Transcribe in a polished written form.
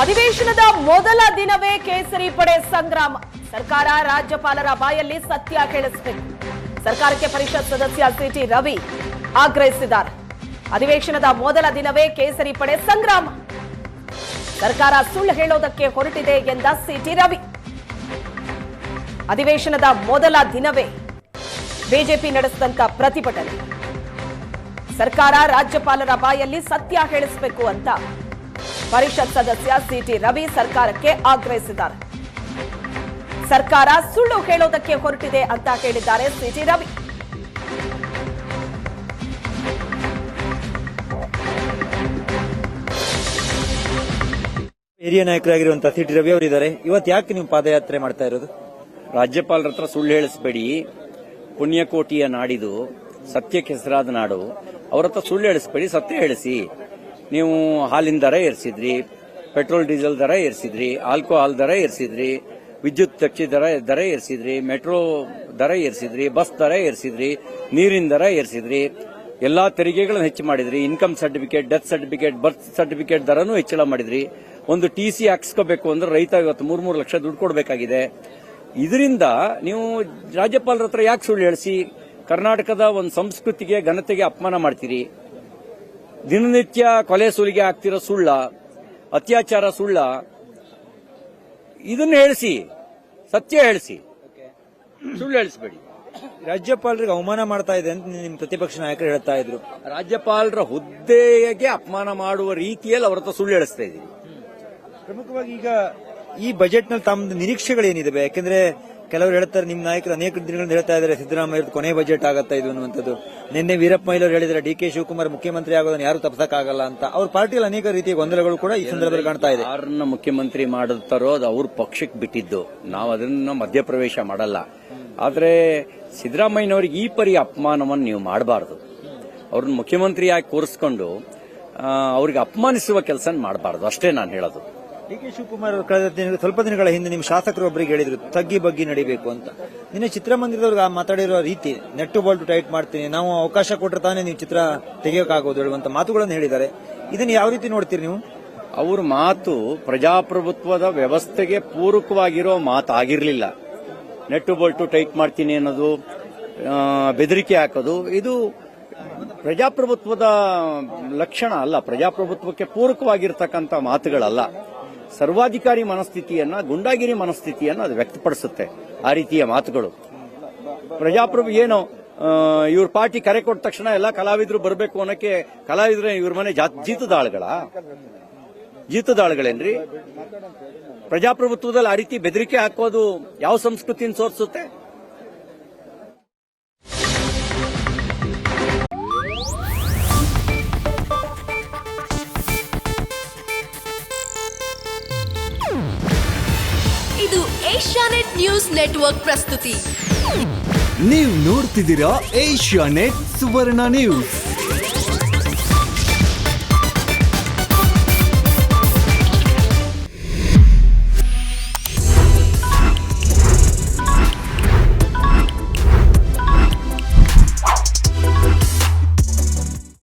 ಅಧಿವೇಶನದ ಮೊದಲ ದಿನವೇ ಕೇಸರಿ ಪಡೆ ಸಂಗ್ರಾಮ. ಸರ್ಕಾರ ರಾಜ್ಯಪಾಲರ ಬಾಯಲ್ಲಿ ಸತ್ಯ ಕೇಳಿಸಬೇಕು. ಸರ್ಕಾರಕ್ಕೆ ಪರಿಷತ್ ಸದಸ್ಯ ಸಿಟಿ ರವಿ ಆಗ್ರಹಿಸಿದ್ದಾರೆ. ಅಧಿವೇಶನದ ಮೊದಲ ದಿನವೇ ಕೇಸರಿ ಪಡೆ ಸಂಗ್ರಾಮ. ಸರ್ಕಾರ ಸುಳ್ಳು ಹೇಳೋದಕ್ಕೆ ಹೊರಟಿದೆ ಎಂದ ಸಿಟಿ ರವಿ. ಅಧಿವೇಶನದ ಮೊದಲ ದಿನವೇ ಬಿಜೆಪಿ ನಡೆಸಿದಂತ ಪ್ರತಿಭಟನೆ. ಸರ್ಕಾರ ರಾಜ್ಯಪಾಲರ ಬಾಯಲ್ಲಿ ಸತ್ಯ ಹೇಳಿಸಬೇಕು ಅಂತ ಪರಿಷತ್ ಸದಸ್ಯ ಸಿಟಿ ರವಿ ಸರ್ಕಾರಕ್ಕೆ ಆಗ್ರಹಿಸಿದ್ದಾರೆ. ಸರ್ಕಾರ ಸುಳ್ಳು ಹೇಳೋದಕ್ಕೆ ಹೊರಟಿದೆ ಅಂತ ಹೇಳಿದ್ದಾರೆ ಸಿಟಿ ರವಿ. ಹಿರಿಯ ನಾಯಕರಾಗಿರುವಂತಹ ಸಿಟಿ ರವಿ ಅವರಿದ್ದಾರೆ. ಇವತ್ತು ಯಾಕೆ ನೀವು ಪಾದಯಾತ್ರೆ ಮಾಡ್ತಾ ಇರೋದು? ರಾಜ್ಯಪಾಲರ ಹತ್ರ ಸುಳ್ಳು ಹೇಳಿಸಬೇಡಿ. ಪುಣ್ಯಕೋಟಿಯ ನಾಡಿದು, ಸತ್ಯಕ್ಕೆ ಹೆಸರಾದ ನಾಡು. ಅವರ ಹತ್ರ ಸುಳ್ಳು ಹೇಳಿಸಬೇಡಿ, ಸತ್ಯ ಹೇಳಿಸಿ. ನೀವು ಹಾಲಿನ ದರ ಏರಿಸಿದ್ರಿ, ಪೆಟ್ರೋಲ್ ಡೀಸೆಲ್ ದರ ಏರಿಸಿದ್ರಿ, ಆಲ್ಕೋಹಾಲ್ ದರ ಏರಿಸಿದ್ರಿ, ವಿದ್ಯುತ್ ದಕ್ಷಿ ದರ ಏರಿಸಿದ್ರಿ, ಮೆಟ್ರೋ ದರ ಏರಿಸಿದ್ರಿ, ಬಸ್ ದರ ಏರಿಸಿದ್ರಿ, ನೀರಿನ ದರ ಏರಿಸಿದ್ರಿ, ಎಲ್ಲಾ ತೆರಿಗೆಗಳನ್ನು ಹೆಚ್ಚು ಮಾಡಿದ್ರಿ. Income certificate, death certificate, birth certificate ದರನೂ ಹೆಚ್ಚಳ ಮಾಡಿದ್ರಿ. ಒಂದು ಟಿಸಿ ಹಾಕಿಸ್ಕೋಬೇಕು ಅಂದ್ರೆ ರೈತ ಇವತ್ತು 3 ಲಕ್ಷ ದುಡ್ಡು ಕೊಡಬೇಕಾಗಿದೆ. ಇದರಿಂದ ನೀವು ರಾಜ್ಯಪಾಲರ ಹತ್ರ ಯಾಕೆ ಸುಳ್ಳು ಹೇಳಿಸಿ ಕರ್ನಾಟಕದ ಒಂದು ಸಂಸ್ಕೃತಿಗೆ, ಘನತೆಗೆ ಅಪಮಾನ ಮಾಡ್ತೀರಿ? ದಿನನಿತ್ಯ ಕೊಲೆ ಸುಲಿಗೆ ಆಗ್ತಿರೋ ಸುಳ್ಳ, ಅತ್ಯಾಚಾರ ಸುಳ್ಳ, ಇದನ್ನು ಹೇಳಿಸಿ, ಸತ್ಯ ಹೇಳಿಸಿ, ಸುಳ್ಳು ಹೇಳಿಸಬೇಡಿ. ರಾಜ್ಯಪಾಲರಿಗೆ ಅವಮಾನ ಮಾಡ್ತಾ ಇದೆ ಅಂತ ನಿಮ್ಮ ಪ್ರತಿಪಕ್ಷ ನಾಯಕರು ಹೇಳ್ತಾ ಇದ್ರು. ರಾಜ್ಯಪಾಲರ ಹುದ್ದೆಗೆ ಅಪಮಾನ ಮಾಡುವ ರೀತಿಯಲ್ಲಿ ಅವರ ಹತ್ರ ಸುಳ್ಳು ಹೇಳಿಸ್ತಾ ಇದ್ದೀವಿ. ಪ್ರಮುಖವಾಗಿ ಈಗ ಈ ಬಜೆಟ್ ನಲ್ಲಿ ತಮ್ಮ ನಿರೀಕ್ಷೆಗಳೇನಿದೆ? ಯಾಕೆಂದ್ರೆ ಕೆಲವರು ಹೇಳ್ತಾರೆ, ನಿಮ್ಮ ನಾಯಕರು ಅನೇಕ ದಿನಗಳಿಂದ ಹೇಳ್ತಾ ಇದ್ದಾರೆ ಸಿದ್ದರಾಮಯ್ಯ ಕೊನೆ ಬಜೆಟ್ ಆಗತ್ತಾ ಇದು ಅನ್ನುವಂಥದ್ದು. ನಿನ್ನೆ ವೀರಪ್ಪ ಮೊಯ್ಲಿ ಹೇಳಿದ್ರೆ ಡಿ.ಕೆ. ಶಿವಕುಮಾರ್ ಮುಖ್ಯಮಂತ್ರಿ ಆಗೋದನ್ನು ಯಾರು ತಪ್ಪಿಸಕ್ಕಾಗಲ್ಲ ಅಂತ. ಅವ್ರ ಪಾರ್ಟಿಯಲ್ಲಿ ಅನೇಕ ರೀತಿಯ ಗೊಂದಲಗಳು ಕೂಡ ಈ ಸಂದರ್ಭದಲ್ಲಿ ಕಾಣ್ತಾ ಇದೆ. ಯಾರನ್ನ ಮುಖ್ಯಮಂತ್ರಿ ಮಾಡುತ್ತಾರೋ ಅದು ಅವ್ರ ಪಕ್ಷಕ್ಕೆ ಬಿಟ್ಟಿದ್ದು, ನಾವು ಅದನ್ನ ಮಧ್ಯಪ್ರವೇಶ ಮಾಡಲ್ಲ. ಆದ್ರೆ ಸಿದ್ದರಾಮಯ್ಯನವರಿಗೆ ಈ ಪರಿ ಅಪಮಾನವನ್ನು ನೀವು ಮಾಡಬಾರದು. ಅವ್ರನ್ನ ಮುಖ್ಯಮಂತ್ರಿಯಾಗಿ ಕೂರಿಸ್ಕೊಂಡು ಅವ್ರಿಗೆ ಅಪಮಾನಿಸುವ ಕೆಲಸ ಮಾಡಬಾರದು, ಅಷ್ಟೇ ನಾನು ಹೇಳೋದು. ಡಿ.ಕೆ. ಶಿವಕುಮಾರ್ ಕಳೆದ ಸ್ವಲ್ಪ ದಿನಗಳ ಹಿಂದೆ ನಿಮ್ಮ ಶಾಸಕರು ಒಬ್ಬರಿಗೆ ಹೇಳಿದ್ರು ತಗ್ಗಿ ಬಗ್ಗಿ ನಡಿಬೇಕು ಅಂತ. ನಿನ್ನೆ ಚಿತ್ರಮಂದಿರದವ್ರಿಗೆ ಮಾತಾಡಿರೋ ರೀತಿ, ನೆಟ್ಟು ಬೋಲ್ಟು ಟೈಟ್ ಮಾಡ್ತೀನಿ, ನಾವು ಅವಕಾಶ ಕೊಟ್ಟರೆ ತಾನೇ ನೀವು ಚಿತ್ರ ತೆಗೆಯೋಕ್ಕಾಗೋದು ಹೇಳುವಂತ ಮಾತುಗಳನ್ನು ಹೇಳಿದ್ದಾರೆ. ಇದನ್ನು ಯಾವ ರೀತಿ ನೋಡ್ತೀರಿ ನೀವು? ಅವ್ರ ಮಾತು ಪ್ರಜಾಪ್ರಭುತ್ವದ ವ್ಯವಸ್ಥೆಗೆ ಪೂರಕವಾಗಿರೋ ಮಾತಾಗಿರ್ಲಿಲ್ಲ. ನೆಟ್ಟು ಬೋಲ್ಟು ಟೈಟ್ ಮಾಡ್ತೀನಿ ಅನ್ನೋದು, ಬೆದರಿಕೆ ಹಾಕೋದು, ಇದು ಪ್ರಜಾಪ್ರಭುತ್ವದ ಲಕ್ಷಣ ಅಲ್ಲ. ಪ್ರಜಾಪ್ರಭುತ್ವಕ್ಕೆ ಪೂರಕವಾಗಿರ್ತಕ್ಕಂಥ ಮಾತುಗಳಲ್ಲ. ಸರ್ವಾಧಿಕಾರಿ ಮನಸ್ಥಿತಿಯನ್ನ, ಗುಂಡಾಗಿರಿ ಮನಸ್ಥಿತಿಯನ್ನ ಅದು ವ್ಯಕ್ತಪಡಿಸುತ್ತೆ ಆ ರೀತಿಯ ಮಾತುಗಳು. ಏನು ಇವ್ರ ಪಾರ್ಟಿ ಕರೆ ಕೊಟ್ಟ ತಕ್ಷಣ ಎಲ್ಲ ಕಲಾವಿದರು ಬರಬೇಕು ಅನ್ನೋಕೆ ಕಲಾವಿದ್ರೆ ಇವ್ರ ಮನೆ ಜೀತದಾಳುಗಳೇನ್ರಿ? ಪ್ರಜಾಪ್ರಭುತ್ವದಲ್ಲಿ ಆ ರೀತಿ ಬೆದರಿಕೆ ಹಾಕೋದು ಯಾವ ಸಂಸ್ಕೃತಿಯನ್ನು ತೋರಿಸುತ್ತೆ? ಇದು ಏಷ್ಯಾನೆಟ್ ನ್ಯೂಸ್ ನೆಟ್ವರ್ಕ್ ಪ್ರಸ್ತುತಿ. ನೀವು ನೋಡ್ತಿದ್ದೀರಾ ಏಷ್ಯಾನೆಟ್ ಸುವರ್ಣ ನ್ಯೂಸ್.